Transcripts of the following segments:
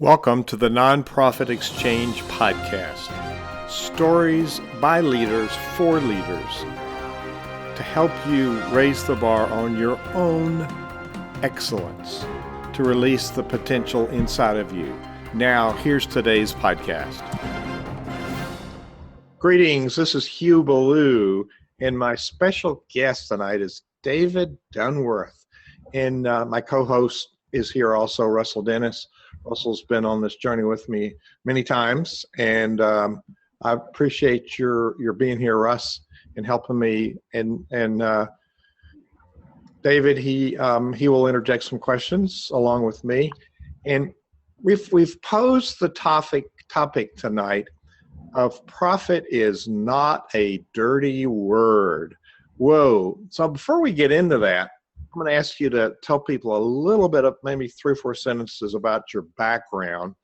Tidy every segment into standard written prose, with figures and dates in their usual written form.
Welcome to the Nonprofit Exchange Podcast. Stories by leaders for leaders to help you raise the bar on your own excellence, to release the potential inside of you. Now, here's today's podcast. Greetings, this is Hugh Ballou, and my special guest tonight is David Dunworth. And my co-host is here also, Russell Dennis. Russell's been on this journey with me many times, and I appreciate your being here, Russ, and helping me. And David, he will interject some questions along with me. And we've posed the topic tonight of profit is not a dirty word. Whoa! So before we get into that, I'm going to ask you to tell people a little bit of maybe 3 or 4 sentences about your background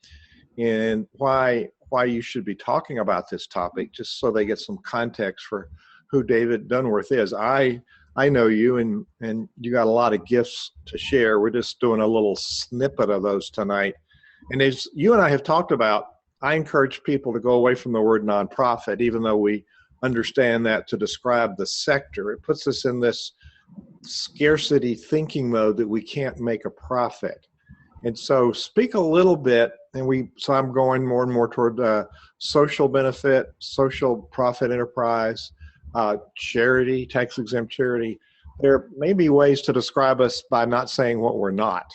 and why you should be talking about this topic, just so they get some context for who David Dunworth is. I know you, and you got a lot of gifts to share. We're just doing a little snippet of those tonight. And as you and I have talked about, I encourage people to go away from the word nonprofit, even though we understand that to describe the sector. It puts us in this scarcity thinking mode that we can't make a profit. And so speak a little bit, so I'm going more and more toward social benefit, social profit enterprise, charity, tax-exempt charity. There may be ways to describe us by not saying what we're not.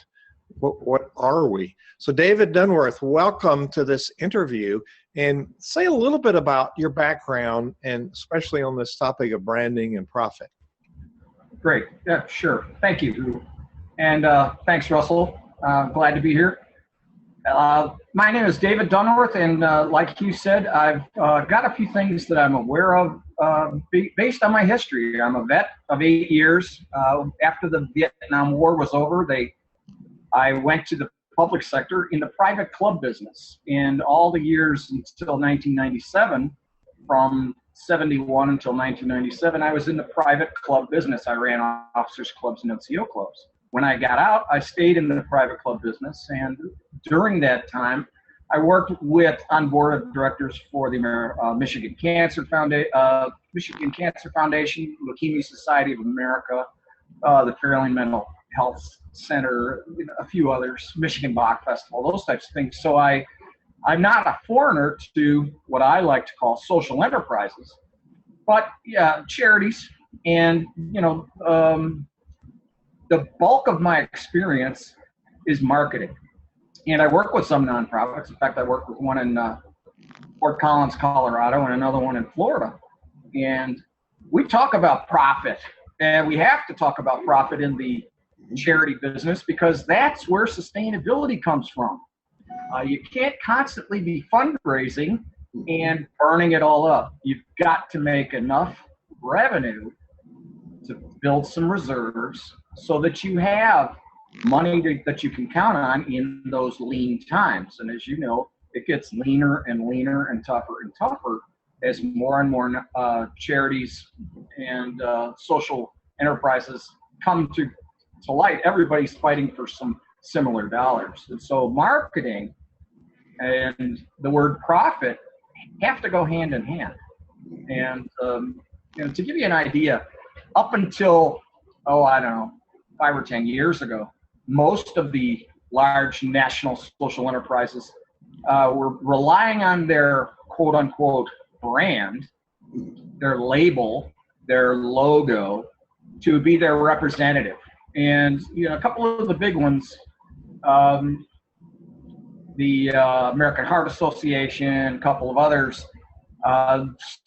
What are we? So David Dunworth, welcome to this interview, and say a little bit about your background, and especially on this topic of branding and profit. Great. Yeah, sure. Thank you. And thanks, Russell. Glad to be here. My name is David Dunworth, and like you said, I've got a few things that I'm aware of based on my history. I'm a vet of 8 years. After the Vietnam War was over, I went to the public sector in the private club business. And all the years until 1997, from 71 until 1997, I was in the private club business. I ran officers clubs and NCO clubs. When I got out, I stayed in the private club business, and during that time, I worked on board of directors for the Michigan Cancer Foundation, Leukemia Society of America, the Fairlane Mental Health Center, a few others, Michigan Bach Festival, those types of things. So I'm not a foreigner to what I like to call social enterprises, but yeah, charities. And, the bulk of my experience is marketing. And I work with some nonprofits. In fact, I work with one in Fort Collins, Colorado, and another one in Florida. And we talk about profit, and we have to talk about profit in the charity business because that's where sustainability comes from. You can't constantly be fundraising and burning it all up. You've got to make enough revenue to build some reserves so that you have money that you can count on in those lean times. And as you know, it gets leaner and leaner and tougher as more and more charities and social enterprises come to light. Everybody's fighting for some similar dollars. And so marketing and the word profit have to go hand in hand. And to give you an idea, up until, 5 or 10 years ago, most of the large national social enterprises were relying on their quote unquote brand, their label, their logo to be their representative. And a couple of the big ones, the American Heart Association, a couple of others,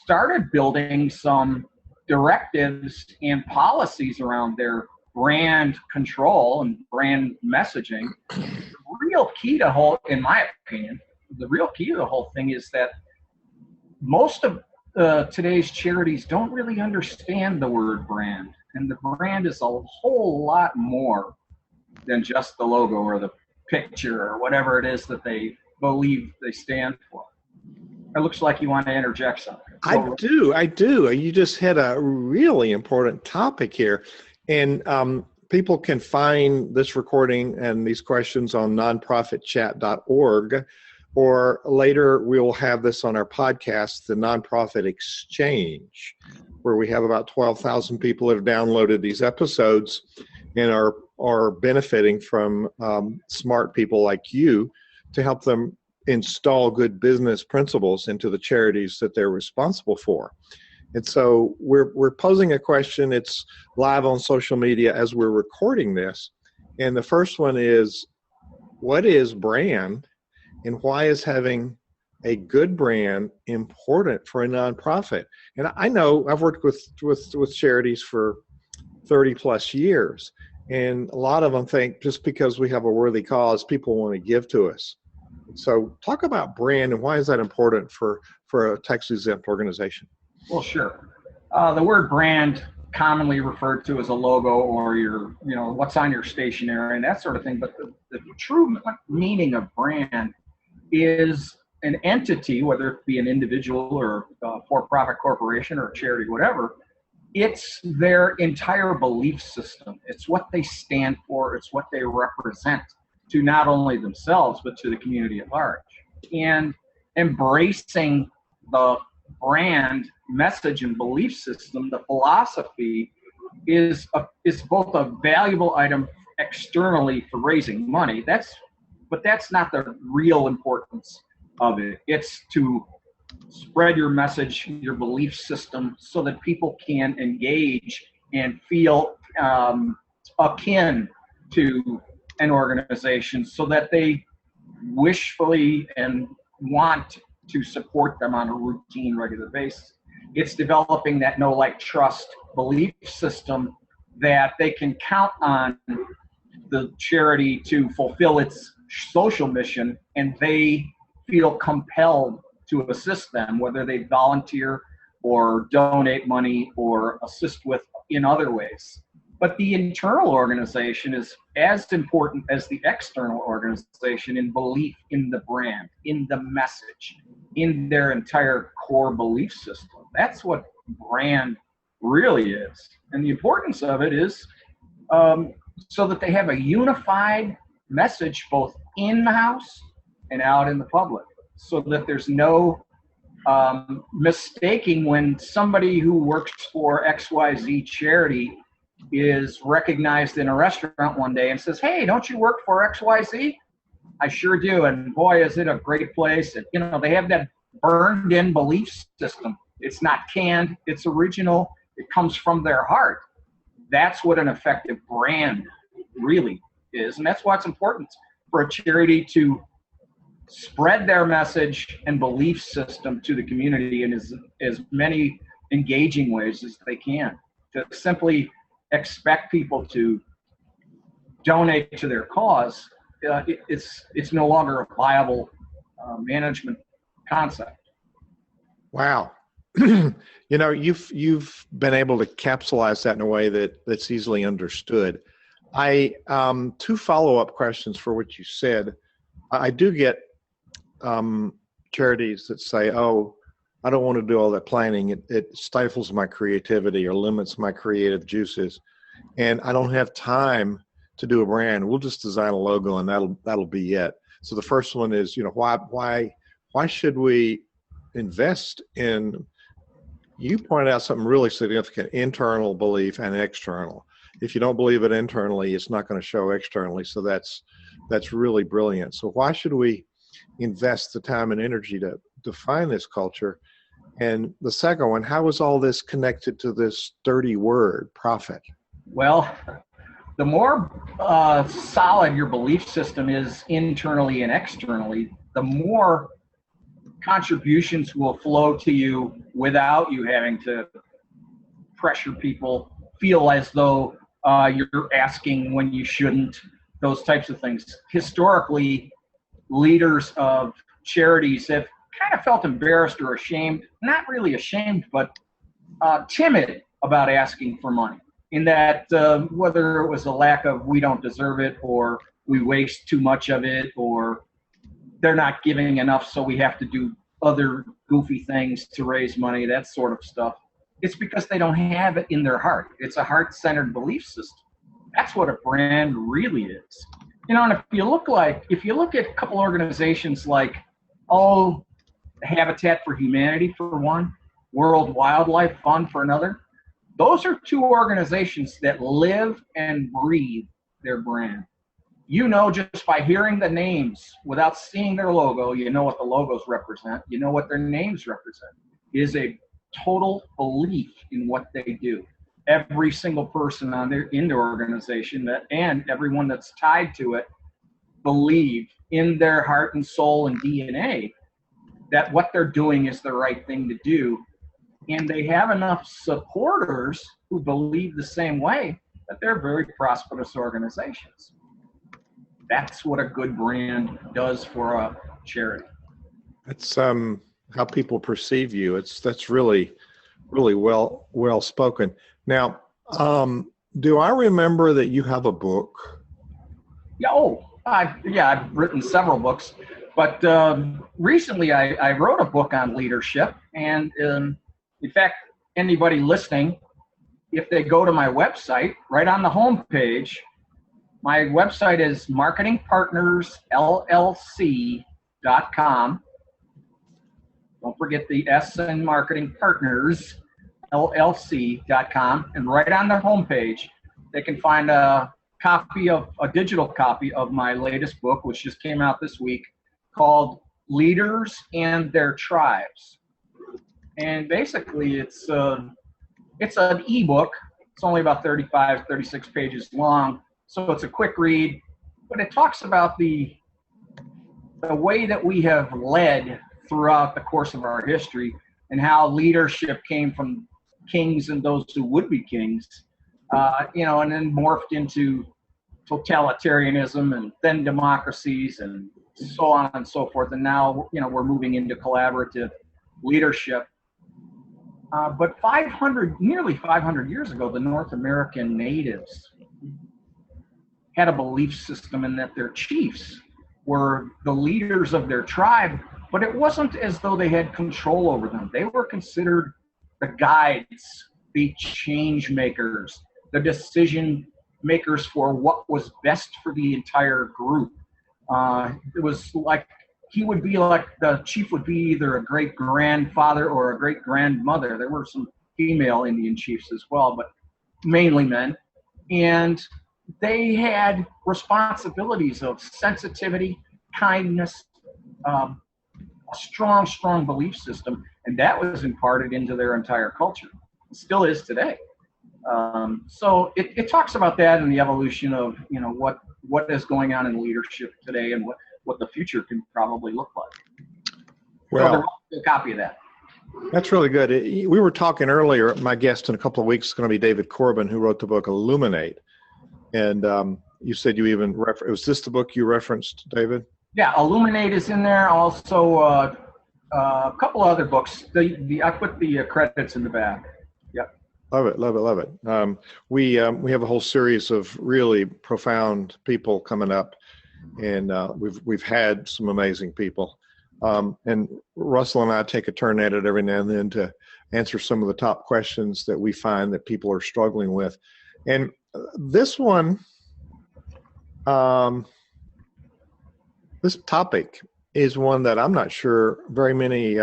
started building some directives and policies around their brand control and brand messaging. The real key to in my opinion, the real key to the whole thing is that most of today's charities don't really understand the word brand. And the brand is a whole lot more than just the logo or the picture or whatever it is that they believe they stand for. It looks like you want to interject something. I do. You just hit a really important topic here. And people can find this recording and these questions on nonprofitchat.org, or later we will have this on our podcast, The Nonprofit Exchange, where we have about 12,000 people that have downloaded these episodes and are benefiting from smart people like you to help them install good business principles into the charities that they're responsible for. And so we're posing a question. It's live on social media as we're recording this. And the first one is, what is brand, and why is having a good brand important for a nonprofit? And I know I've worked with charities for 30 plus years, and a lot of them think just because we have a worthy cause, people want to give to us. So talk about brand, and why is that important for a tax-exempt organization? Well, sure. The word brand, commonly referred to as a logo or your, what's on your stationery and that sort of thing. But the true meaning of brand is an entity, whether it be an individual or a for-profit corporation or a charity, whatever. It's their entire belief system. It's what they stand for. It's what they represent to not only themselves, but to the community at large. And embracing the brand message and belief system, the philosophy, is both a valuable item externally for raising money. But that's not the real importance of it. It's to spread your message, your belief system, so that people can engage and feel akin to an organization, so that they wishfully and want to support them on a routine, regular basis. It's developing that know, like, trust belief system that they can count on the charity to fulfill its social mission, and they feel compelled to assist them, whether they volunteer or donate money or assist with in other ways. But the internal organization is as important as the external organization in belief in the brand, in the message, in their entire core belief system. That's what brand really is. And the importance of it is so that they have a unified message both in the house and out in the public, so that there's no mistaking when somebody who works for XYZ charity is recognized in a restaurant one day and says, "Hey, don't you work for XYZ? I sure do. And boy, is it a great place." And, they have that burned in belief system. It's not canned. It's original. It comes from their heart. That's what an effective brand really is. And that's why it's important for a charity to spread their message and belief system to the community in as many engaging ways as they can. To simply expect people to donate to their cause, it's no longer a viable management concept. Wow. You've been able to capsulize that in a way that's easily understood. Two follow-up questions for what you said. I do get charities that say, "Oh, I don't want to do all that planning. It stifles my creativity or limits my creative juices, and I don't have time to do a brand. We'll just design a logo and that'll be it." So the first one is, why should we invest in? You pointed out something really significant: internal belief and external. If you don't believe it internally, it's not going to show externally. So that's really brilliant. So why should we invest the time and energy to define this culture? And the second one, how is all this connected to this dirty word, profit? Well, the more solid your belief system is internally and externally, the more contributions will flow to you without you having to pressure people, feel as though you're asking when you shouldn't, those types of things. Historically, leaders of charities have kind of felt embarrassed or ashamed, not really ashamed, but timid about asking for money, in that whether it was a lack of we don't deserve it, or we waste too much of it, or they're not giving enough so we have to do other goofy things to raise money, that sort of stuff. It's because they don't have it in their heart. It's a heart-centered belief system. That's what a brand really is. And if you look at a couple organizations like, Habitat for Humanity for one, World Wildlife Fund for another, those are two organizations that live and breathe their brand. Just by hearing the names without seeing their logo, you know what the logos represent, you know what their names represent. It is a total belief in what they do. Every single person in their organization and everyone that's tied to it believe in their heart and soul and DNA that what they're doing is the right thing to do. And they have enough supporters who believe the same way that they're very prosperous organizations. That's what a good brand does for a charity. That's how people perceive you. That's really, really well spoken. Now, do I remember that you have a book? Yeah. I've written several books, but recently I wrote a book on leadership. And in fact, anybody listening, if they go to my website, right on the home page, my website is marketingpartnersllc.com. Don't forget the S in Marketing Partners, LLC.com. And right on the homepage, they can find a digital copy of my latest book, which just came out this week, called Leaders and Their Tribes. And basically, it's an ebook. It's only about 36 pages long. So it's a quick read, but it talks about the way that we have led throughout the course of our history and how leadership came from kings and those who would be kings, and then morphed into totalitarianism and then democracies and so on and so forth. And now, we're moving into collaborative leadership. But nearly 500 years ago, the North American natives had a belief system in that their chiefs were the leaders of their tribe, but it wasn't as though they had control over them. They were considered the guides, the change makers, the decision makers for what was best for the entire group. It was like the chief would be either a great grandfather or a great grandmother. There were some female Indian chiefs as well, but mainly men. And they had responsibilities of sensitivity, kindness, a strong belief system, and that was imparted into their entire culture. It still is today. So it talks about that and the evolution of what is going on in leadership today and what the future can probably look like. Well, so there's a copy of that. That's really good. We were talking earlier. My guest in a couple of weeks is going to be David Corbin, who wrote the book Illuminate. And you said you even was this the book you referenced, David? Yeah, Illuminate is in there. Also, a couple other books. I put the credits in the back. Yep. Love it. We have a whole series of really profound people coming up, and we've had some amazing people. And Russell and I take a turn at it every now and then to answer some of the top questions that we find that people are struggling with. And this one, this topic is one that I'm not sure very many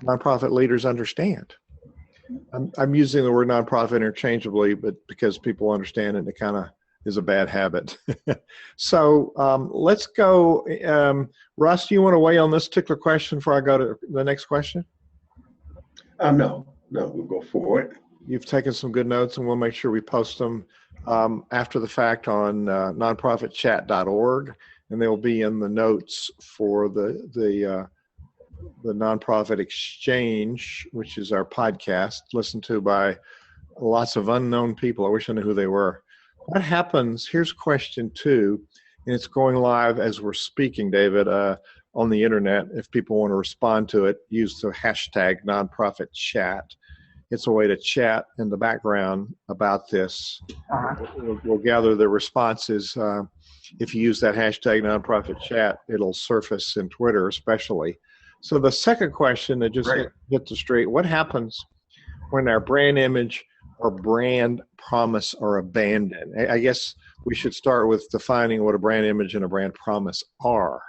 nonprofit leaders understand. I'm using the word nonprofit interchangeably, but because people understand it, it kind of is a bad habit. So let's go. Russ, do you want to weigh on this particular question before I go to the next question? No, we'll go for it. You've taken some good notes, and we'll make sure we post them after the fact on nonprofitchat.org, and they'll be in the notes for the Nonprofit Exchange, which is our podcast, listened to by lots of unknown people. I wish I knew who they were. What happens, here's question 2, and it's going live as we're speaking, David, on the internet. If people want to respond to it, use the hashtag nonprofitchat. It's a way to chat in the background about this. We'll gather the responses. If you use that hashtag nonprofitchat, it'll surface in Twitter especially. So the second question, to just get this straight, what happens when our brand image or brand promise are abandoned? I guess we should start with defining what a brand image and a brand promise are.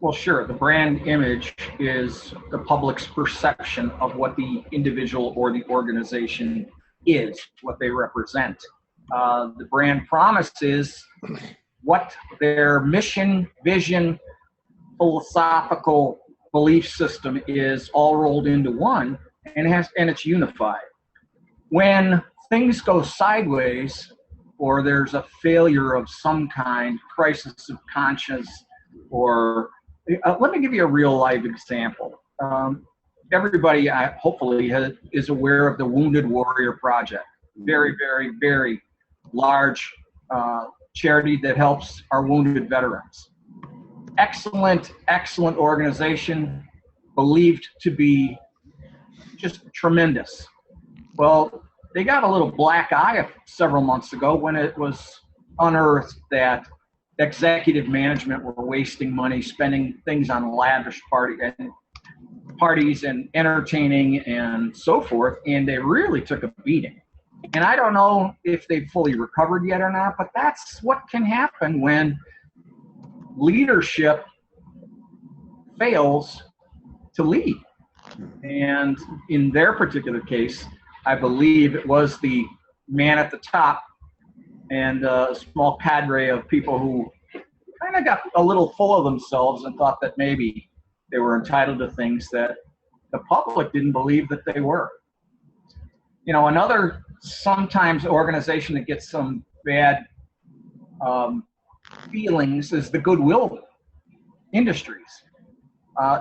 Well, sure. The brand image is the public's perception of what the individual or the organization is, what they represent. The brand promise is what their mission, vision, philosophical belief system is, all rolled into one, and it's unified. When things go sideways, or there's a failure of some kind, crisis of conscience, or let me give you a real life example. Everybody hopefully is aware of the Wounded Warrior Project. Very, very, very large charity that helps our wounded veterans. Excellent, excellent organization, believed to be just tremendous. Well, they got a little black eye several months ago when it was unearthed that executive management were wasting money, spending things on lavish parties and entertaining and so forth, and they really took a beating. And I don't know if they've fully recovered yet or not, but that's what can happen when leadership fails to lead. And in their particular case, I believe it was the man at the top and a small cadre of people who kind of got a little full of themselves and thought that maybe they were entitled to things that the public didn't believe that they were. You know, another sometimes organization that gets some bad feelings is the Goodwill Industries.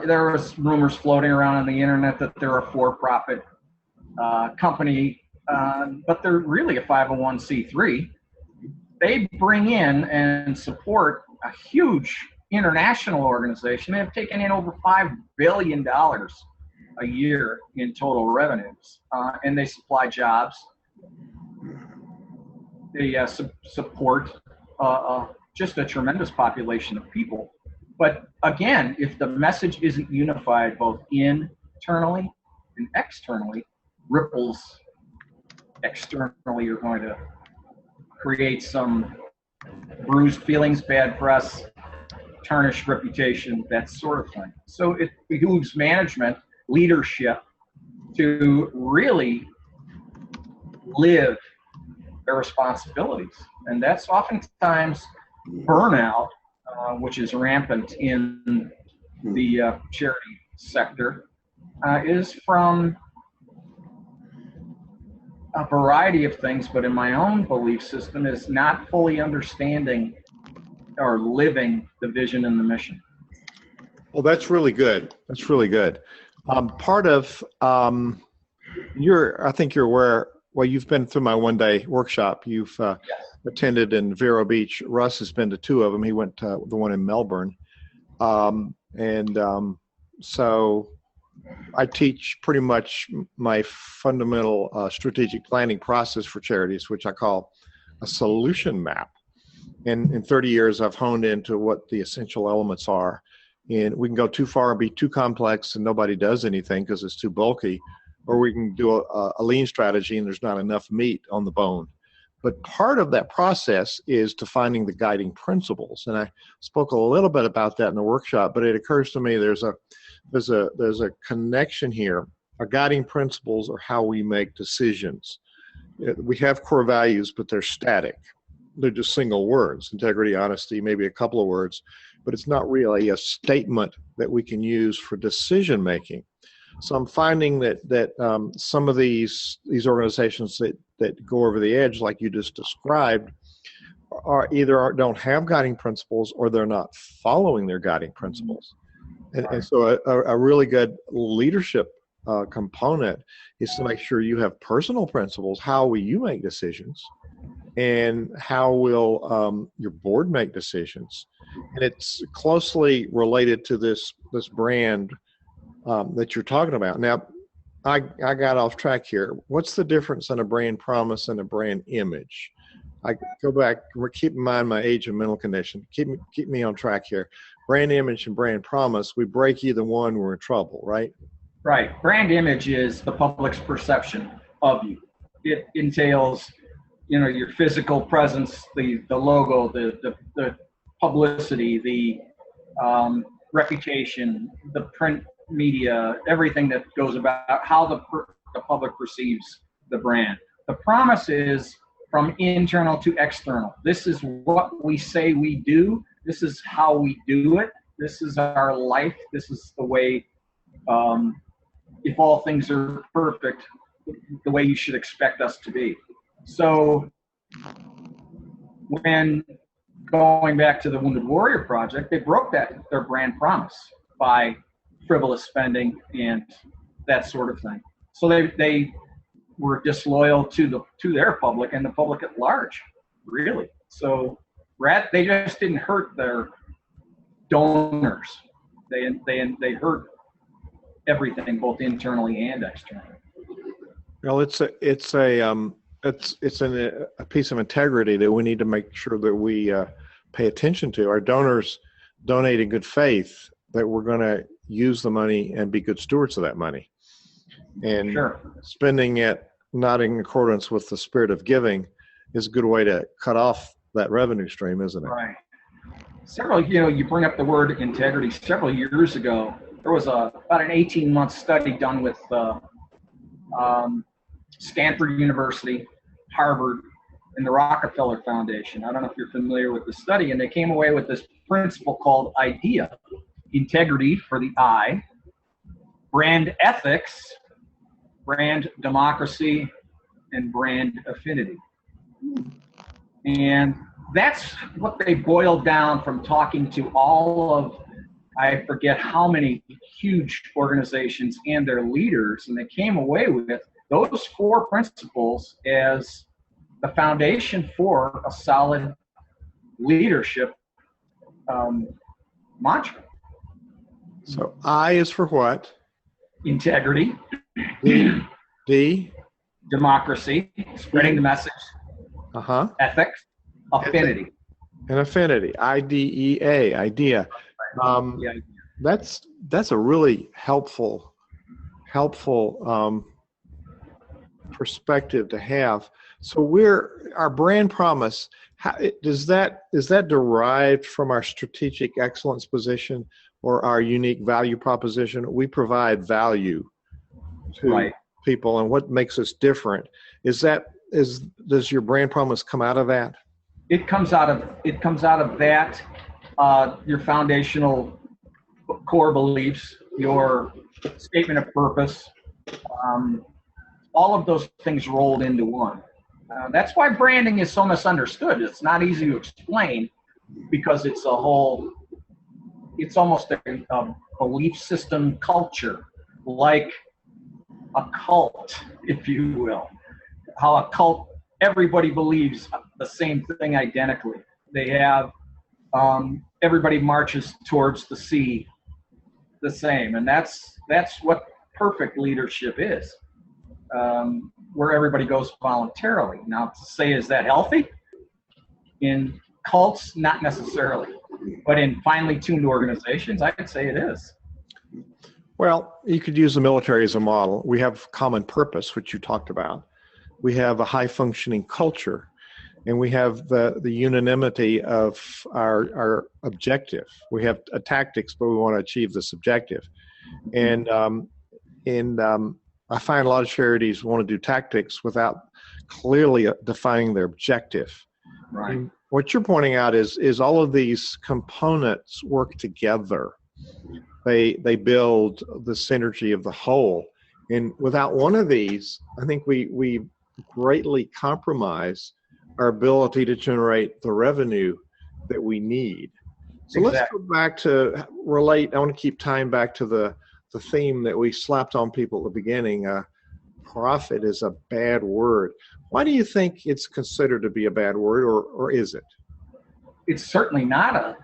There was rumors floating around on the internet that they're a for-profit company, but they're really a 501c3. They bring in and support a huge international organization. They have taken in over $5 billion a year in total revenues, and they supply jobs. They support just a tremendous population of people. But again, if the message isn't unified both internally and externally, ripples externally are going to create some bruised feelings, bad press, tarnished reputation, that sort of thing. So it behooves management, leadership, to really live their responsibilities. And that's oftentimes burnout, which is rampant in the charity sector, is from a variety of things, but in my own belief system is not fully understanding or living the vision and the mission. Well, that's really good. That's really good. Part of I think you're aware, well, you've been through my one-day workshop. You've Yes. attended in Vero Beach. Russ has been to two of them. He went to the one in Melbourne. So I teach pretty much my fundamental strategic planning process for charities, which I call a solution map. And in 30 years, I've honed into what the essential elements are. And we can go too far and be too complex and nobody does anything because it's too bulky. Or we can do a lean strategy and there's not enough meat on the bone. But part of that process is defining the guiding principles. And I spoke a little bit about that in the workshop, but it occurs to me there's a connection here. Our guiding principles are how we make decisions. We have core values, but they're static. They're just single words: integrity, honesty, maybe a couple of words, but it's not really a statement that we can use for decision making. So I'm finding that some of these organizations that go over the edge, like you just described, are either don't have guiding principles or they're not following their guiding principles. And so a really good leadership component is to make sure you have personal principles. How will you make decisions? And how will your board make decisions? And it's closely related to this brand that you're talking about. Now, I got off track here. What's the difference in a brand promise and a brand image? I go back, keep in mind my age and mental condition. Keep me on track here. Brand image and brand promise, we break either one, we're in trouble, right? Right. Brand image is the public's perception of you. it entails, your physical presence, the logo, the publicity, the reputation, the print media, everything that goes about how the public perceives the brand. The promise is from internal to external. This is what we say we do. This is how we do it. This is our life. This is the way, if all things are perfect, the way you should expect us to be. So when going back to the Wounded Warrior Project, they broke their brand promise by frivolous spending and that sort of thing. So they were disloyal to their public and the public at large, really. So they just didn't hurt their donors. They hurt everything, both internally and externally. Well, it's a piece of integrity that we need to make sure that we pay attention to. Our donors donate in good faith that we're going to use the money and be good stewards of that money. And sure, spending it not in accordance with the spirit of giving is a good way to cut off that revenue stream, isn't it? Right. You bring up the word integrity. Several years ago, there was about an 18-month study done with Stanford University, Harvard, and the Rockefeller Foundation. I don't know if you're familiar with the study, and they came away with this principle called IDEA: integrity for the I, brand ethics, brand democracy, and brand affinity. And that's what they boiled down from talking to all of, I forget how many huge organizations and their leaders, and they came away with those 4 principles as the foundation for a solid leadership mantra. So I is for what? Integrity. D. Democracy, spreading the message. Ethics. Affinity. And affinity. IDEA. Idea. That's a really helpful perspective to have. So our brand promise, is that derived from our strategic excellence position or our unique value proposition? We provide value to people, and what makes us different does your brand promise come out of that? It comes out of that, your foundational core beliefs, your statement of purpose, all of those things rolled into one. That's why branding is so misunderstood. It's not easy to explain because it's almost a belief system culture, like a cult, if you will. How a cult, everybody believes the same thing identically. They have, everybody marches towards the sea the same. And that's what perfect leadership is. Where everybody goes voluntarily. Now, to say, is that healthy? In cults, not necessarily. But in finely tuned organizations, I could say it is. Well, you could use the military as a model. We have common purpose, which you talked about. We have a high-functioning culture, and we have the unanimity of our objective. We have tactics, but we want to achieve this objective. And I find a lot of charities want to do tactics without clearly defining their objective. Right. And what you're pointing out is all of these components work together. They build the synergy of the whole. And without one of these, I think we greatly compromise our ability to generate the revenue that we need. So Let's go back to relate. I want to keep tying back to the theme that we slapped on people at the beginning. Profit is a bad word. Why do you think it's considered to be a bad word, or is it? It's certainly not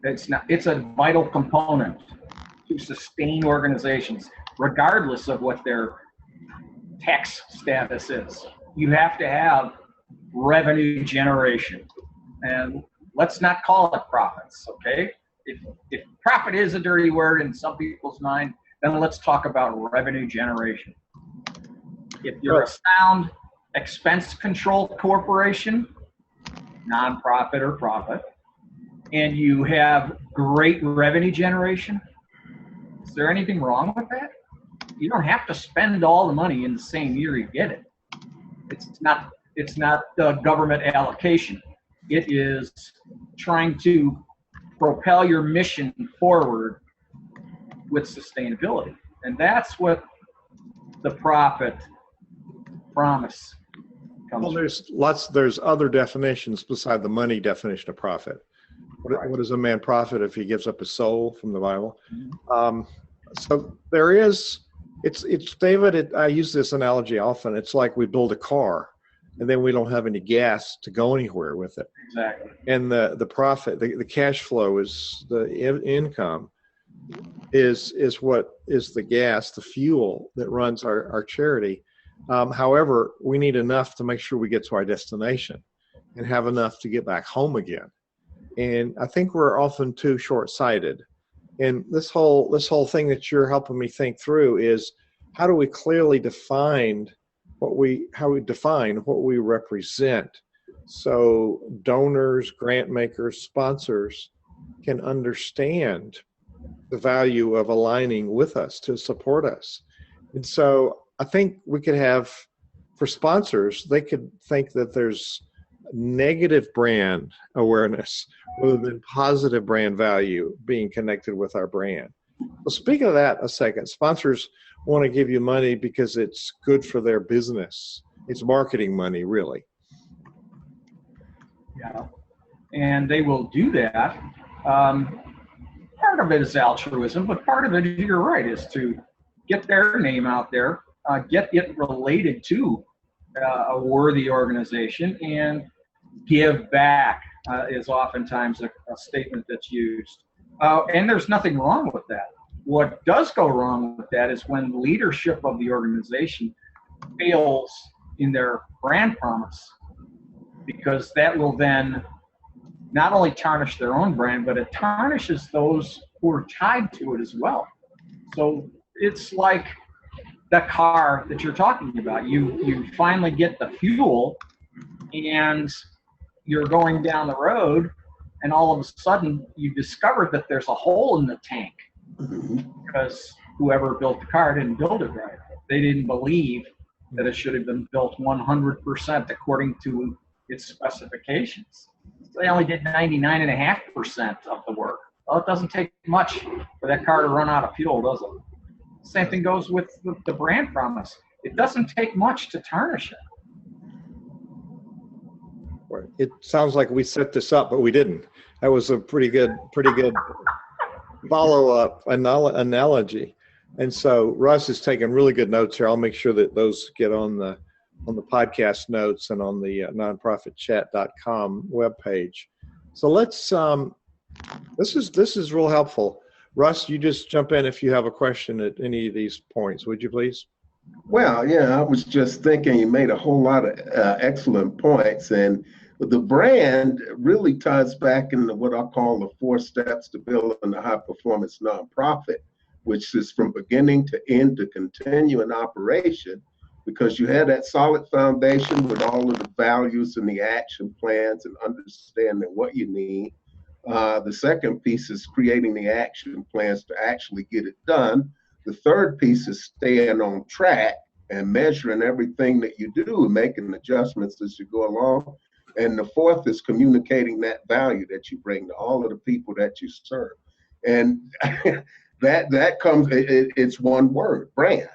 it's a vital component to sustain organizations, regardless of what their tax status is. You have to have revenue generation. And let's not call it profits, okay? If profit is a dirty word in some people's mind, then let's talk about revenue generation. If you're a sound expense control corporation, nonprofit or profit, and you have great revenue generation, is there anything wrong with that? You don't have to spend all the money in the same year you get it. It's not the government allocation. It is trying to propel your mission forward with sustainability. And that's what the profit promise comes Well, there's other definitions beside the money definition of profit. What does a man profit if he gives up his soul from the Bible? So there is, it's David, I use this analogy often. It's like we build a car and then we don't have any gas to go anywhere with it. Exactly. And the profit, the cash flow is the income is what is the gas, the fuel that runs our charity. However, we need enough to make sure we get to our destination and have enough to get back home again. And I think we're often too short-sighted. And this whole thing that you're helping me think through is how do we clearly define what we represent, so donors, grant makers, sponsors can understand the value of aligning with us to support us. And so I think we could have, for sponsors, they could think that there's negative brand awareness rather than positive brand value being connected with our brand. Well, speaking of that a second, sponsors want to give you money because it's good for their business. It's marketing money, really. Yeah, and they will do that. Part of it is altruism, but part of it, you're right, is to get their name out there, get it related to a worthy organization, and give back is oftentimes a statement that's used. And there's nothing wrong with that. What does go wrong with that is when leadership of the organization fails in their brand promise, because that will then not only tarnish their own brand, but it tarnishes those who are tied to it as well. So it's like the car that you're talking about. You finally get the fuel and you're going down the road, and all of a sudden you discover that there's a hole in the tank because whoever built the car didn't build it right. They didn't believe that it should have been built 100% according to its specifications. They only did 99.5% of the work. Well, it doesn't take much for that car to run out of fuel, does it? Same thing goes with the brand promise. It doesn't take much to tarnish it. It sounds like we set this up, but we didn't. That was a pretty good follow-up analogy. And so Russ is taking really good notes here. I'll make sure that those get on the podcast notes and on the nonprofitchat.com webpage. So let's this is real helpful. Russ, you just jump in if you have a question at any of these points, would you please? Well, yeah, I was just thinking you made a whole lot of excellent points, and the brand really ties back into what I call the 4 steps to building a high-performance nonprofit, which is from beginning to end to continue in operation, because you have that solid foundation with all of the values and the action plans and understanding what you need. The second piece is creating the action plans to actually get it done. The third piece is staying on track and measuring everything that you do and making adjustments as you go along. And the fourth is communicating that value that you bring to all of the people that you serve. And that comes, it's one word, brand.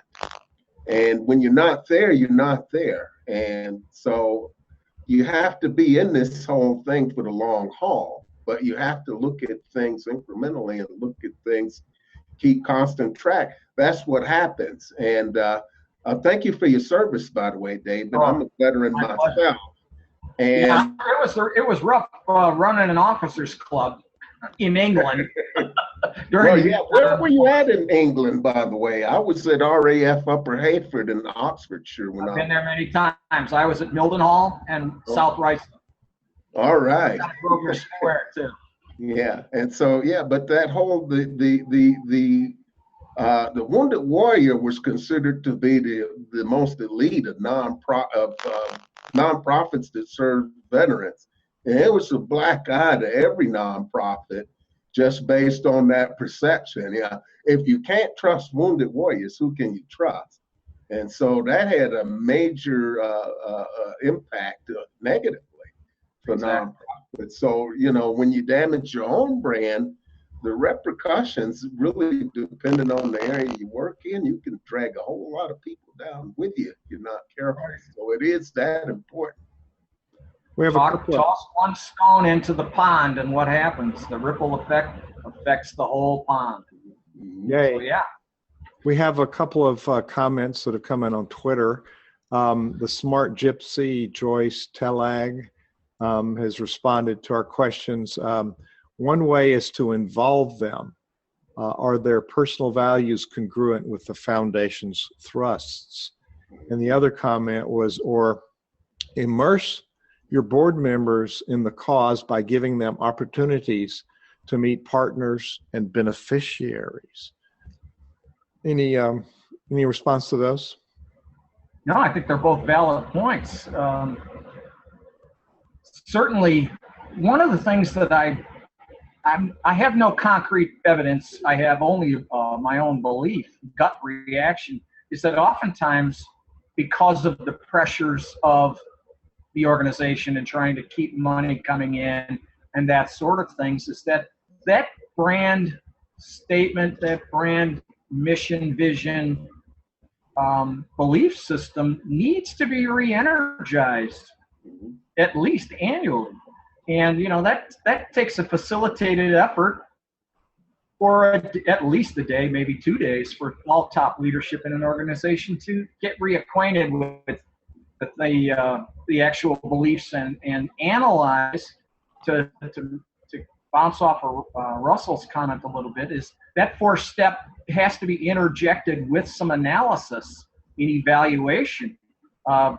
And when you're not there, you're not there. And so you have to be in this whole thing for the long haul, but you have to look at things incrementally and look at things, keep constant track. That's what happens. And thank you for your service, by the way, David. I'm a veteran myself. And yeah, it was rough running an officers club in England. Well, yeah, where were you at in England, by the way? I was at RAF Upper Hayford in Oxfordshire. I've been there many times. I was at Mildenhall and South Rice. All right. Grosvenor Square too. Yeah, and so yeah, but that whole the The Wounded Warrior was considered to be the most elite of nonprofits that serve veterans. And it was a black eye to every nonprofit just based on that perception. Yeah, if you can't trust Wounded Warriors, who can you trust? And so that had a major impact negatively for nonprofits. So, you know, when you damage your own brand, the repercussions really depending on the area you work in, you can drag a whole lot of people down with you if you're not careful. So it is that important. We have toss one stone into the pond, and what happens? The ripple effect affects the whole pond. Yay. So, yeah. We have a couple of comments that have come in on Twitter. The Smart Gypsy, Joyce Telag, has responded to our questions. One way is to involve them. Are their personal values congruent with the foundation's thrusts? And the other comment was, or immerse your board members in the cause by giving them opportunities to meet partners and beneficiaries. Any response to those? No, I think they're both valid points. Certainly, one of the things that I have no concrete evidence, I have only my own belief, gut reaction, is that oftentimes because of the pressures of the organization and trying to keep money coming in and that sort of things, is that brand statement, that brand mission, vision, belief system needs to be re-energized at least annually. And, you know, that takes a facilitated effort for at least a day, maybe 2 days, for all top leadership in an organization to get reacquainted with the actual beliefs and analyze to bounce off of Russell's comment a little bit, is that fourth step has to be interjected with some analysis and evaluation,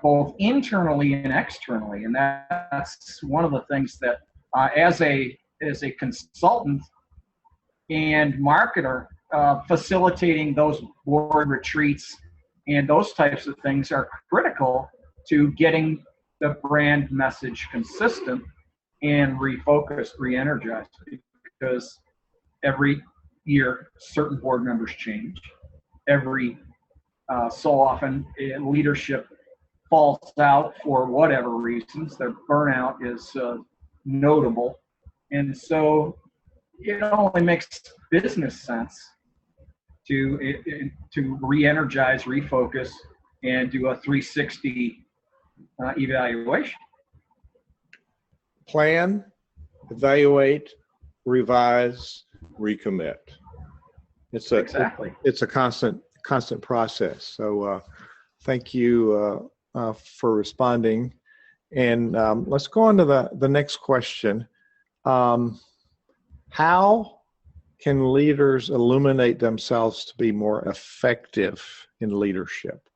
both internally and externally. And that's one of the things that as a consultant and marketer, facilitating those board retreats and those types of things are critical to getting the brand message consistent and refocused, re-energized, because every year certain board members change. Every so often leadership falls out for whatever reasons. Their burnout is notable. And so it only makes business sense to re-energize, refocus, and do a 360 evaluation. Plan, evaluate, revise, recommit. It's a constant process. So thank you for responding. And let's go on to the next question. How can leaders illuminate themselves to be more effective in leadership?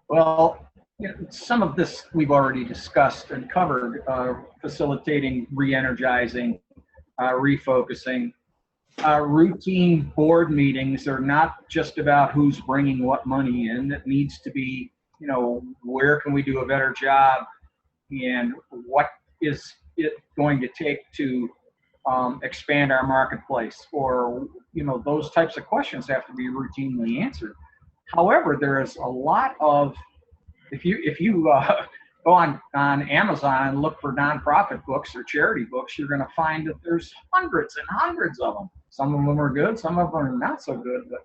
Well, some of this we've already discussed and covered, facilitating, re-energizing, refocusing. Routine board meetings are not just about who's bringing what money in. It needs to be, you know, where can we do a better job, and what is it going to take to expand our marketplace, or, you know, those types of questions have to be routinely answered. However, there is a lot of, if you go on Amazon and look for nonprofit books or charity books, you're going to find that there's hundreds and hundreds of them. Some of them are good, some of them are not so good. But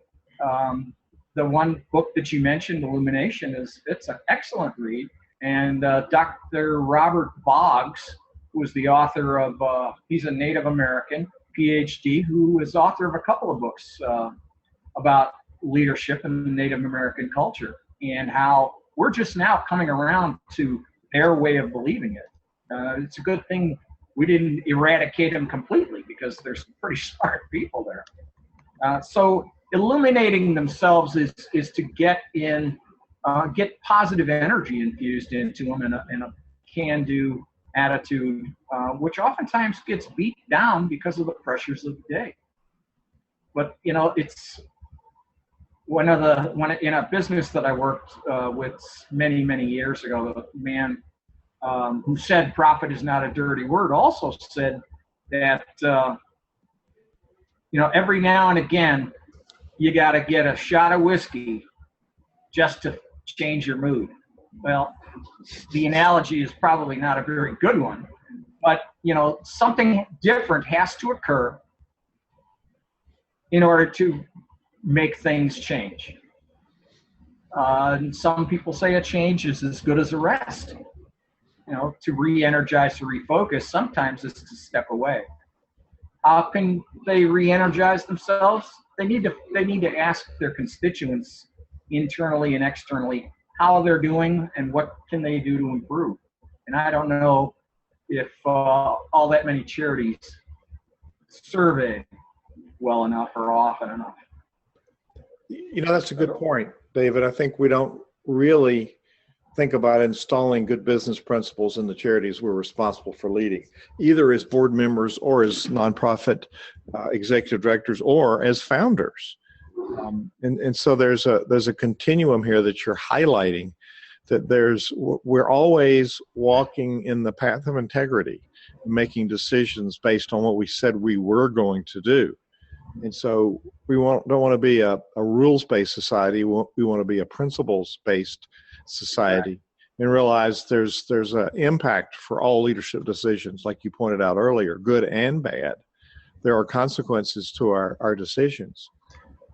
the one book that you mentioned, Illumination, it's an excellent read. And Dr. Robert Boggs, who is the author of, he's a Native American PhD, who is author of a couple of books about leadership in the Native American culture, and how we're just now coming around to their way of believing it. It's a good thing we didn't eradicate them completely, because there's some pretty smart people there. So illuminating themselves is to get positive energy infused into them in a can-do attitude, which oftentimes gets beat down because of the pressures of the day. But it's when in a business that I worked with many years ago, the man who said profit is not a dirty word also said that every now and again you got to get a shot of whiskey just to change your mood. Well, the analogy is probably not a very good one, but something different has to occur in order to make things change. And some people say a change is as good as a rest. To re-energize, to refocus, sometimes it's to step away. How can they re-energize themselves? They need to ask their constituents internally and externally how they're doing and what can they do to improve. And I don't know if all that many charities survey well enough or often enough. That's a good point, David. I think we don't really think about installing good business principles in the charities we're responsible for leading, either as board members or as nonprofit executive directors or as founders. And so there's a continuum here that you're highlighting, that we're always walking in the path of integrity, making decisions based on what we said we were going to do. And so we don't want to be a rules-based society. We want to be a principles-based society, and realize there's an impact for all leadership decisions, like you pointed out earlier, good and bad. There are consequences to our decisions.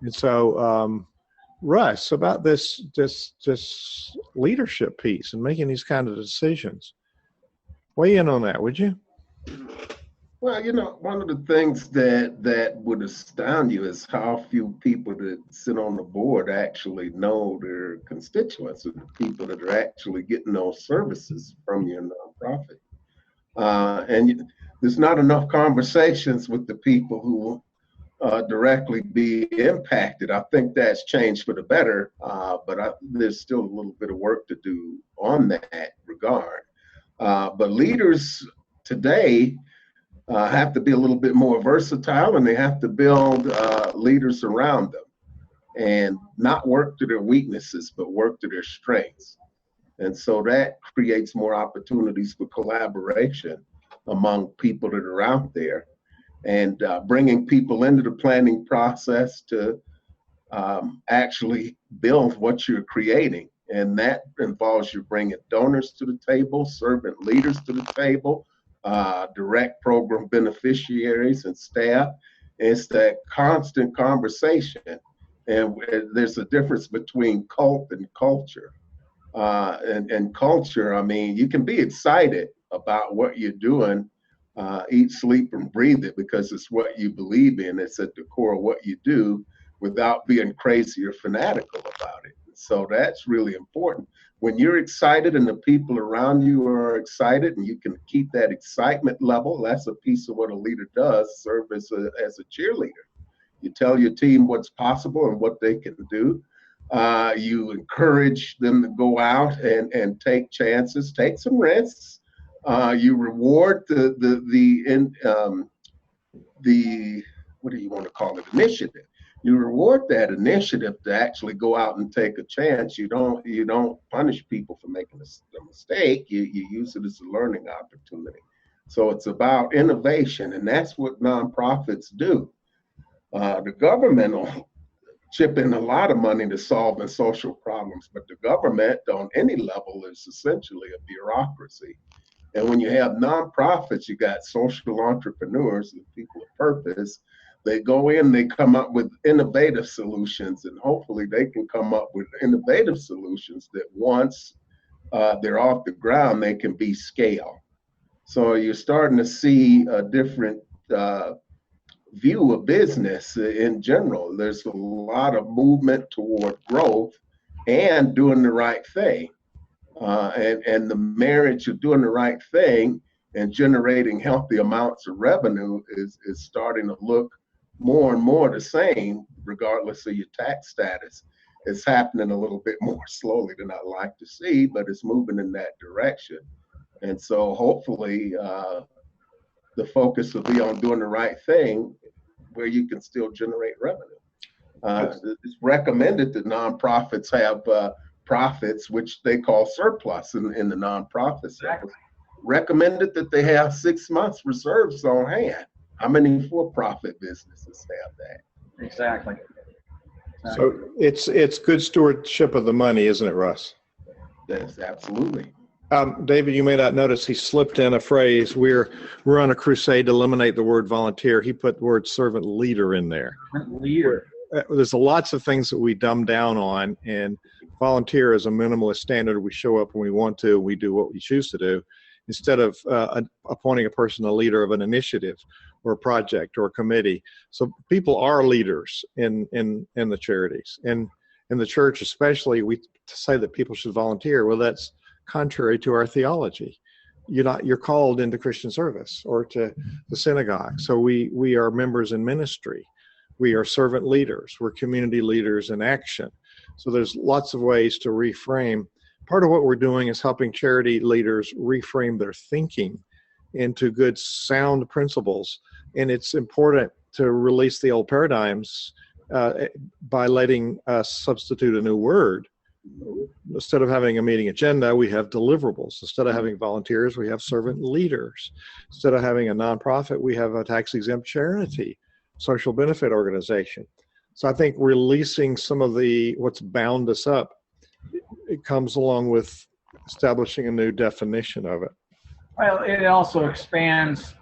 And so, Russ, about this leadership piece and making these kind of decisions, weigh in on that, would you? Well, one of the things that would astound you is how few people that sit on the board actually know their constituents, or the people that are actually getting those services from your nonprofit. And there's not enough conversations with the people who directly be impacted. I think that's changed for the better, but there's still a little bit of work to do on that regard. But leaders today have to be a little bit more versatile, and they have to build leaders around them and not work to their weaknesses, but work to their strengths. And so that creates more opportunities for collaboration among people that are out there, and bringing people into the planning process to actually build what you're creating. And that involves you bringing donors to the table, servant leaders to the table, direct program beneficiaries and staff. It's that constant conversation. And there's a difference between cult and culture. And culture, I mean, you can be excited about what you're doing, eat, sleep, and breathe it, because it's what you believe in. It's at the core of what you do, without being crazy or fanatical about it. So that's really important. When you're excited and the people around you are excited, and you can keep that excitement level, that's a piece of what a leader does, serve as a cheerleader. You tell your team what's possible and what they can do. You encourage them to go out and take chances, take some risks. You reward the what do you want to call it, initiative. You reward that initiative to actually go out and take a chance. You don't punish people for making a mistake. You use it as a learning opportunity. So it's about innovation, and that's what nonprofits do. The government will chip in a lot of money to solving social problems, but the government on any level is essentially a bureaucracy. And when you have nonprofits, you got social entrepreneurs and people of purpose. They go in, they come up with innovative solutions, and hopefully they can come up with innovative solutions that once they're off the ground, they can be scaled. So you're starting to see a different view of business in general. There's a lot of movement toward growth and doing the right thing. And the marriage of doing the right thing and generating healthy amounts of revenue is starting to look more and more the same, regardless of your tax status. It's happening a little bit more slowly than I'd like to see, but it's moving in that direction. And so hopefully the focus will be on doing the right thing where you can still generate revenue. It's recommended that nonprofits have profits, which they call surplus in the nonprofit sector. Exactly. Recommended that they have 6 months reserves on hand. How many for-profit businesses have that? Exactly. So it's good stewardship of the money, isn't it, Russ? That's absolutely. David, you may not notice he slipped in a phrase. We're on a crusade to eliminate the word volunteer. He put the word servant leader in there. Leader. There's lots of things that we dumb down on, and volunteer is a minimalist standard. We show up when we want to, we do what we choose to do, instead of appointing a person a leader of an initiative or a project or a committee. So people are leaders in the charities. And in the church especially, we say that people should volunteer. Well, that's contrary to our theology. You're called into Christian service or to the synagogue. So we are members in ministry. We are servant leaders. We're community leaders in action. So there's lots of ways to reframe. Part of what we're doing is helping charity leaders reframe their thinking into good, sound principles. And it's important to release the old paradigms by letting us substitute a new word. Instead of having a meeting agenda, we have deliverables. Instead of having volunteers, we have servant leaders. Instead of having a nonprofit, we have a tax-exempt charity, social benefit organization. So I think releasing some of what's bound us up, it comes along with establishing a new definition of it. Well, it also expands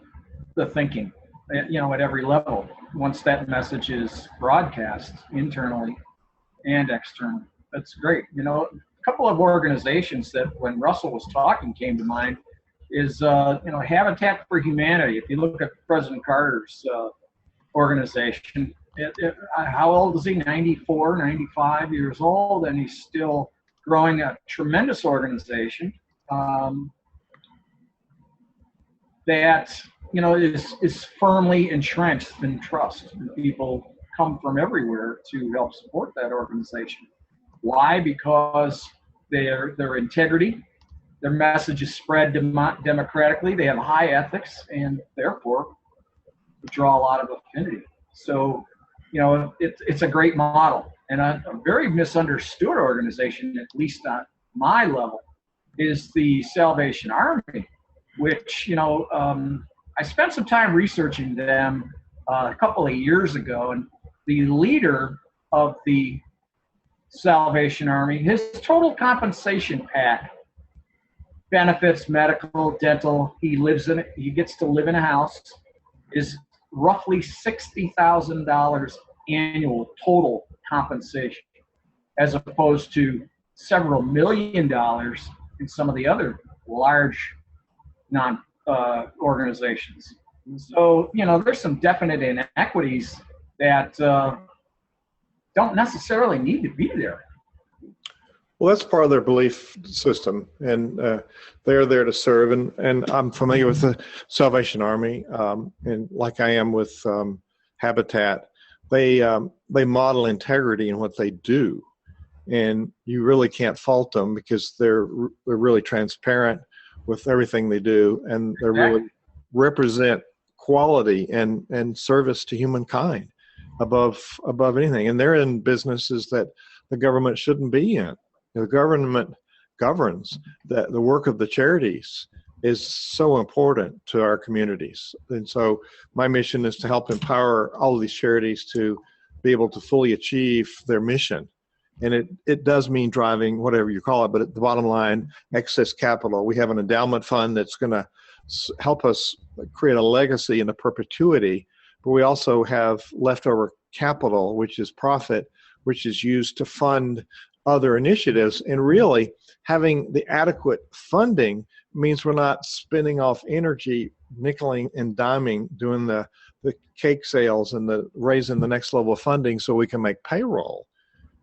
the thinking, at every level. Once that message is broadcast internally and externally, that's great. A couple of organizations that when Russell was talking came to mind is, Habitat for Humanity. If you look at President Carter's organization, how old is he? 94, 95 years old, and he's still growing a tremendous organization that is firmly entrenched in trust. And people come from everywhere to help support that organization. Why? Because their integrity, their message is spread democratically. They have high ethics, and therefore draw a lot of affinity. So, it's a great model. And a very misunderstood organization, at least on my level, is the Salvation Army, which, I spent some time researching them a couple of years ago, and the leader of the Salvation Army, his total compensation pack, benefits, medical, dental, he gets to live in a house, is roughly $60,000 annual total compensation, as opposed to several $1 million in some of the other large organizations. So, there's some definite inequities that don't necessarily need to be there. Well, that's part of their belief system, and they're there to serve. And I'm familiar with the Salvation Army, and like I am with Habitat, they model integrity in what they do, and you really can't fault them because they're really transparent with everything they do, and they really represent quality and service to humankind above anything. And they're in businesses that the government shouldn't be in. The government governs. The work of the charities is so important to our communities. And so my mission is to help empower all of these charities to be able to fully achieve their mission. And it does mean driving, whatever you call it, but at the bottom line, excess capital. We have an endowment fund that's going to help us create a legacy and a perpetuity, but we also have leftover capital, which is profit, which is used to fund other initiatives. And really, having the adequate funding means we're not spending off energy, nickeling and diming, doing the cake sales and the raising the next level of funding so we can make payroll.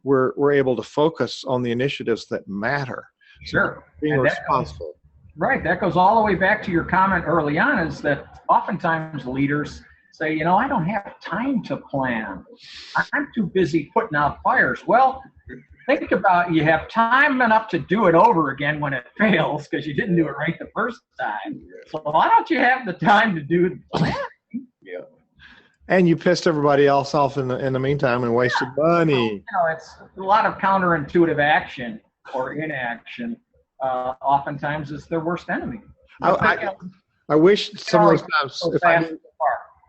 We're able to focus on the initiatives that matter. Sure. Being responsible. Right. That goes all the way back to your comment early on, is that oftentimes leaders say, I don't have time to plan. I'm too busy putting out fires. Well, think about, you have time enough to do it over again when it fails because you didn't do it right the first time. So why don't you have the time to do the planning? Yeah. And you pissed everybody else off in the meantime and wasted money. It's a lot of counterintuitive action or inaction. Oftentimes is their worst enemy. I wish some of those times,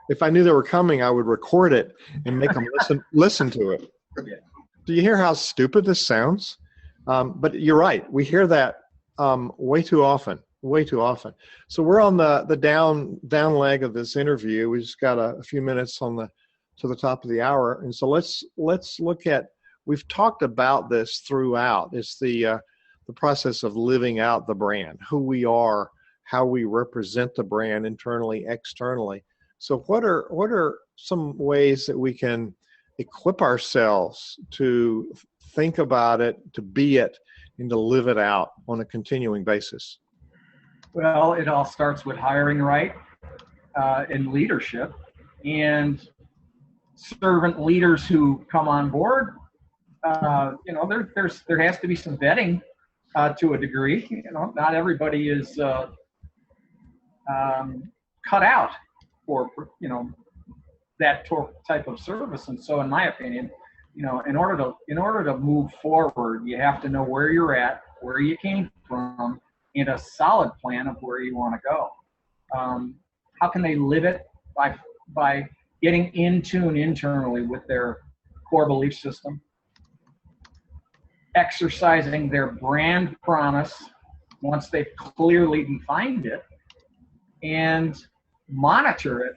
if I knew they were coming, I would record it and make them listen to it. Yeah. Do you hear how stupid this sounds? But you're right. We hear that way too often. So we're on the down leg of this interview. We just got a few minutes to the top of the hour, and so let's look at. We've talked about this throughout. It's the process of living out the brand, who we are, how we represent the brand internally, externally. So what are some ways that we can equip ourselves to think about it, to be it, and to live it out on a continuing basis? Well, it all starts with hiring right in leadership, and servant leaders who come on board. There has to be some vetting to a degree. Not everybody is cut out for that type of service. And so, in my opinion, in order to move forward, you have to know where you're at, where you came from, and a solid plan of where you want to go. How can they live it? By getting in tune internally with their core belief system, exercising their brand promise once they've clearly defined it, and monitor it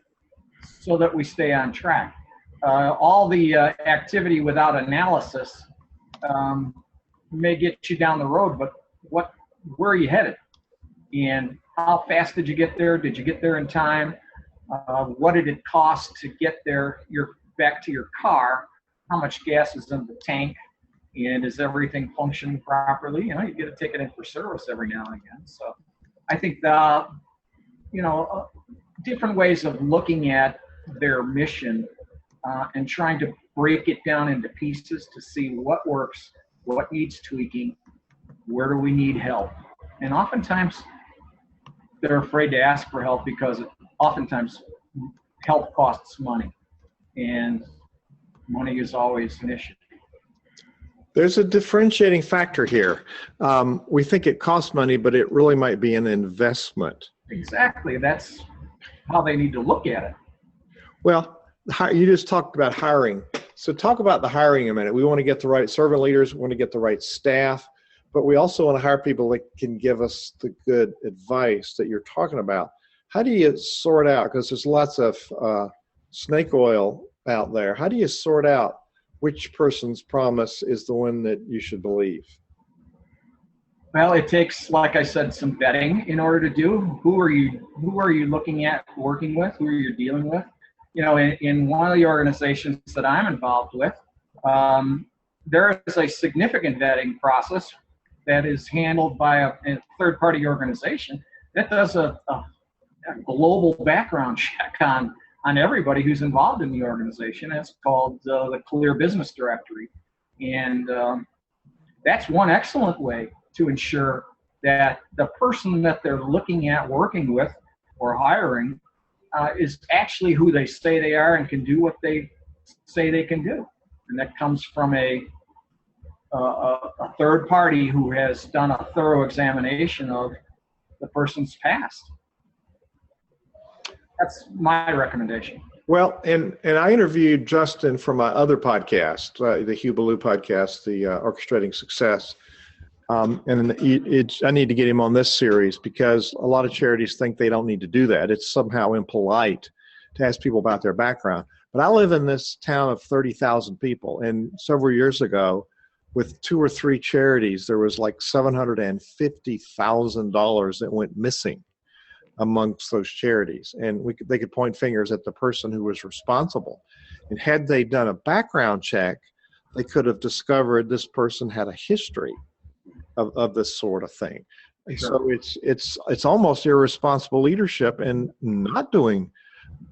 so that we stay on track. All the activity without analysis may get you down the road, but where are you headed? And how fast did you get there? Did you get there in time? What did it cost to get there? You're back to your car. How much gas is in the tank? And is everything functioning properly? You get to take it in for service every now and again. So I think different ways of looking at their mission and trying to break it down into pieces to see what works, what needs tweaking, where do we need help. And oftentimes they're afraid to ask for help because oftentimes help costs money, and money is always an issue. There's a differentiating factor here. We think it costs money, but it really might be an investment. Exactly. That's how they need to look at it. Well, you just talked about hiring. So talk about the hiring a minute. We want to get the right servant leaders. We want to get the right staff, but we also want to hire people that can give us the good advice that you're talking about. How do you sort out, because there's lots of snake oil out there, how do you sort out which person's promise is the one that you should believe? Well, it takes, like I said, some vetting in order to do. Who are you looking at working with? Who are you dealing with? In one of the organizations that I'm involved with, there is a significant vetting process that is handled by a third-party organization that does a global background check on everybody who's involved in the organization. It's called the Clear Business Directory. And that's one excellent way to ensure that the person that they're looking at working with or hiring is actually who they say they are and can do what they say they can do. And that comes from a third party who has done a thorough examination of the person's past. That's my recommendation. Well, and I interviewed Justin from my other podcast, the Hugh Ballou podcast, the Orchestrating Success. And I need to get him on this series because a lot of charities think they don't need to do that. It's somehow impolite to ask people about their background. But I live in this town of 30,000 people, and several years ago, with 2 or 3 charities, there was like $750,000 that went missing amongst those charities. And they could point fingers at the person who was responsible. And had they done a background check, they could have discovered this person had a history of this sort of thing. And so it's almost irresponsible leadership in not doing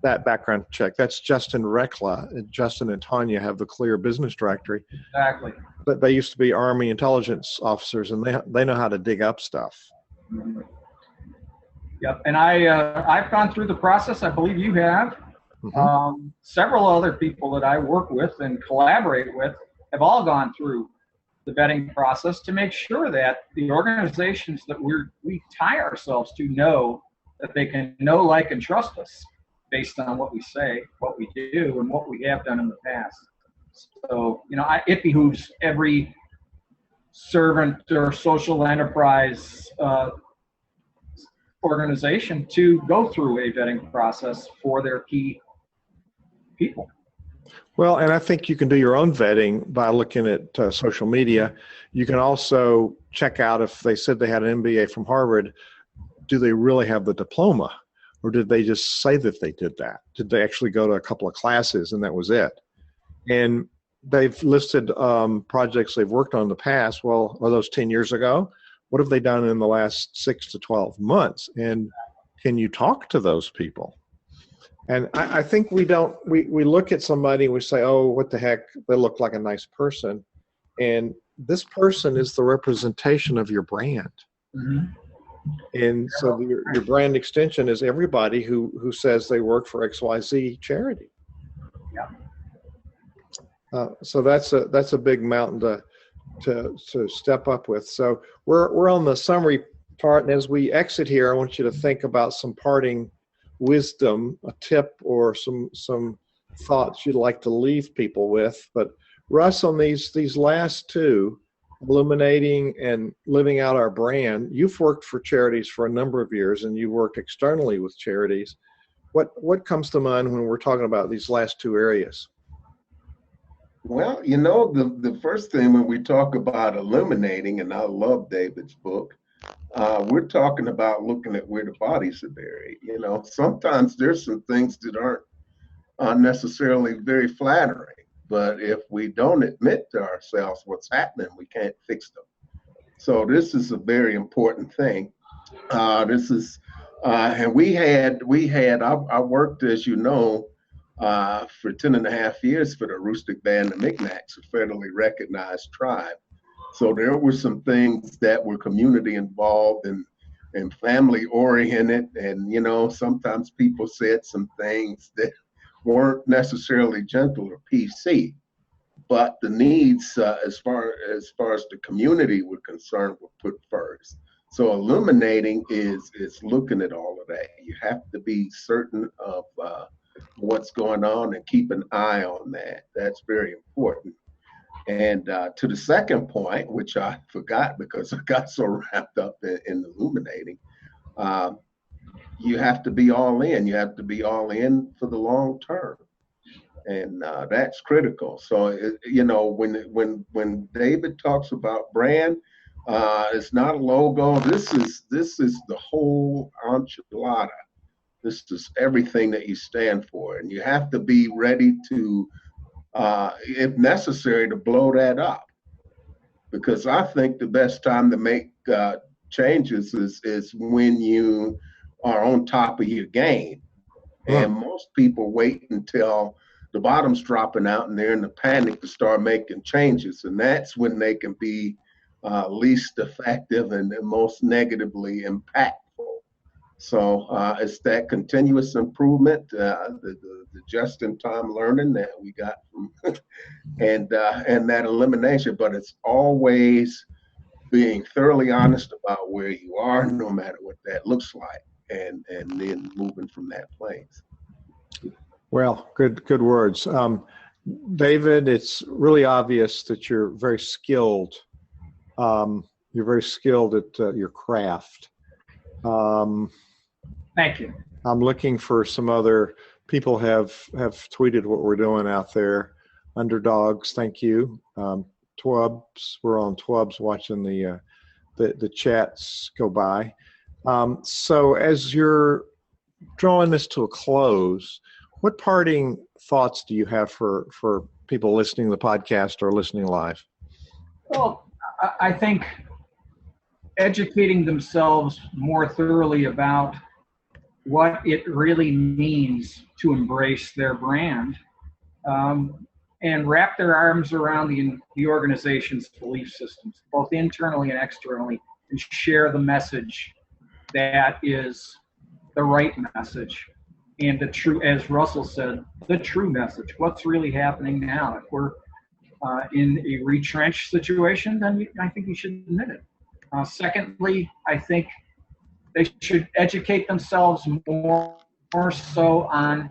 that background check. That's Justin Rekla. Justin and Tanya have the Clear Business Directory. Exactly. But they used to be Army intelligence officers, and they know how to dig up stuff. Mm-hmm. Yep. And I've gone through the process. I believe you have. Several other people that I work with and collaborate with have all gone through the vetting process to make sure that the organizations that we tie ourselves to know that they can know, like, and trust us based on what we say, what we do, and what we have done in the past. So, it behooves every servant or social enterprise organization to go through a vetting process for their key people. Well, and I think you can do your own vetting by looking at social media. You can also check out if they said they had an MBA from Harvard, do they really have the diploma? Or did they just say that they did that? Did they actually go to a couple of classes and that was it? And they've listed projects they've worked on in the past. Well, are those 10 years ago? What have they done in the last 6 to 12 months? And can you talk to those people? And I think we look at somebody and we say, oh, what the heck, they look like a nice person. And this person is the representation of your brand. Mm-hmm. And so your brand extension is everybody who says they work for XYZ charity. Yeah. So that's a big mountain to step up with. So we're on the summary part, and as we exit here, I want you to think about some parting wisdom, a tip, or some thoughts you'd like to leave people with. But Russ, on these last two, illuminating and living out our brand, you've worked for charities for a number of years, and you worked externally with charities. What comes to mind when we're talking about these last two areas? Well, the first thing when we talk about illuminating, and I love David's book, we're talking about looking at where the bodies are buried. Sometimes there's some things that aren't necessarily very flattering, but if we don't admit to ourselves what's happening, we can't fix them. So this is a very important thing. And I worked, as you know, for 10 and a half years for the Aroostook Band of Micmacs, a federally recognized tribe. So there were some things that were community involved and family oriented. And, sometimes people said some things that weren't necessarily gentle or PC, but the needs as far as the community were concerned were put first. So illuminating is looking at all of that. You have to be certain of what's going on and keep an eye on that. That's very important. And to the second point, which I forgot because I got so wrapped up in illuminating, you have to be all in. You have to be all in for the long term. And that's critical. So, when David talks about brand, it's not a logo. This is the whole enchilada. This is everything that you stand for. And you have to be ready to, if necessary, to blow that up. Because I think the best time to make changes is when you are on top of your game. And most people wait until the bottom's dropping out and they're in the panic to start making changes. And that's when they can be least effective and most negatively impactful. So it's that continuous improvement, the just-in-time learning that we got from, and that elimination. But it's always being thoroughly honest about where you are, no matter what that looks like, and then moving from that place. Well, good words. David, it's really obvious that you're very skilled. You're very skilled at your craft. Thank you. I'm looking for some other people have tweeted what we're doing out there. Underdogs, thank you. Twubs, we're on Twubs watching the chats go by. So as you're drawing this to a close, what parting thoughts do you have for people listening to the podcast or listening live? Well, I think educating themselves more thoroughly about what it really means to embrace their brand, and wrap their arms around the organization's belief systems, both internally and externally, and share the message that is the right message. and the true, as Russell said, the true message. What's really happening now? If we're in a retrenched situation, then I think you should admit it. Secondly, I think they should educate themselves more so on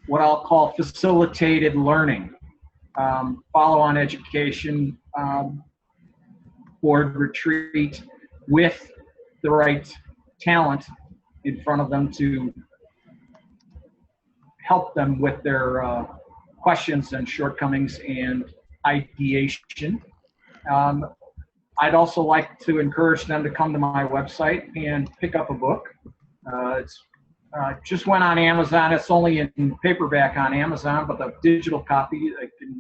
what I'll call facilitated learning, follow-on education, board retreat with the right talent in front of them to help them with their questions and shortcomings and ideation. I'd also like to encourage them to come to my website and pick up a book. It's just went on Amazon. It's only in paperback on Amazon, but the digital copy, I can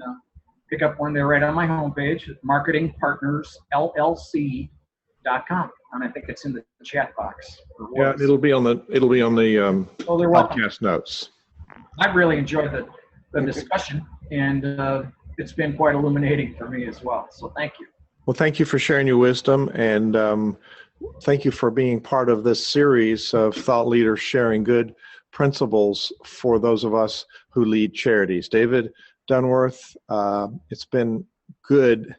pick up one there right on my homepage at marketingpartnersllc.com, and I think it's in the chat box. Yeah, it'll be on the podcast notes. I've really enjoyed the discussion, and it's been quite illuminating for me as well. So thank you. Well, thank you for sharing your wisdom, and thank you for being part of this series of thought leaders sharing good principles for those of us who lead charities. David Dunworth, it's been good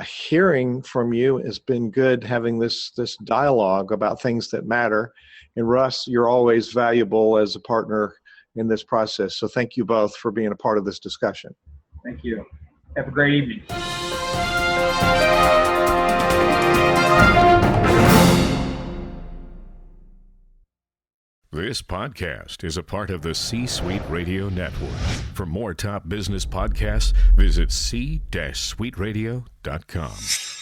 hearing from you. It's been good having this dialogue about things that matter. And Russ, you're always valuable as a partner in this process. So thank you both for being a part of this discussion. Thank you. Have a great evening. This podcast is a part of the C-Suite Radio Network. For more top business podcasts, visit c-suiteradio.com.